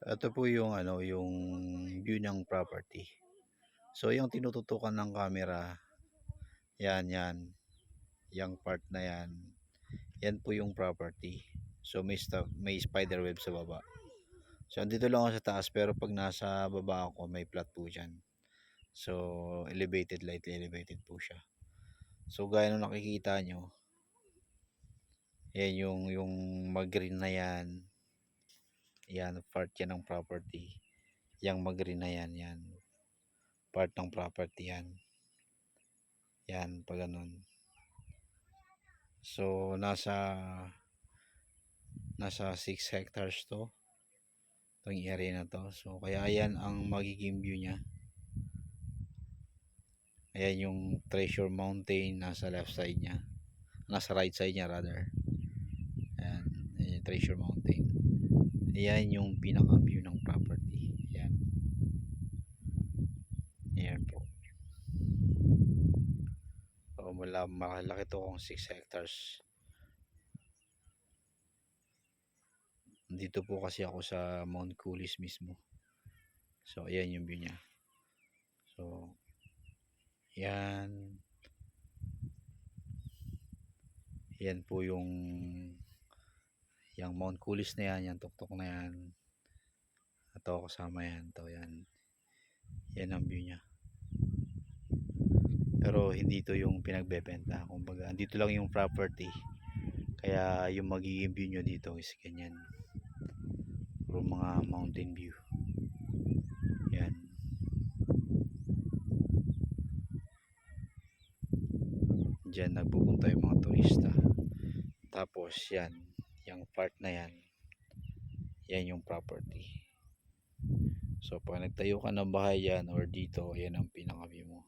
Ito po yung ano, yung view ng property. So yung tinututukan ng camera, yan, yung part na yan. Yan po yung property. So may spider web sa baba. So andito lang ako sa taas pero pag nasa baba ako may flat po diyan. So elevated, lightly elevated po siya. So gaya nung nakikita nyo, yan yung mag-green na yan. Yan, part yan ng property. Yang mag-green na yan. Part ng property yan. Yan, pag ganun. So, nasa 6 hectares to. Itong area na to. So, kaya yan ang magiging view niya. Ayan yung Treasure Mountain nasa left side niya. Nasa right side niya rather. Ayan, ayan yung Treasure Mountain. Ayan yung pinaka view ng property. Ayan. Ayan po. So, malaki to kung 6 hectares. Dito po kasi ako sa Mount Coulis mismo. So, ayan yung view niya. So, yan. Yan po yung Mount Coulis na yan, yung tuktok na yan. Ito kasama yan, to yan. Yan ang view niya. Pero hindi to yung pinagbebenta. Kumbaga, andito lang yung property. Kaya yung magiging view nyo dito is ganyan. Puro mga mountain view. Yan. Diyan nagpupunta yung mga turista. Tapos yan, yung part na yan. Yan yung property. So pag nagtayo ka ng bahay yan or dito, yan ang pinaka view mo.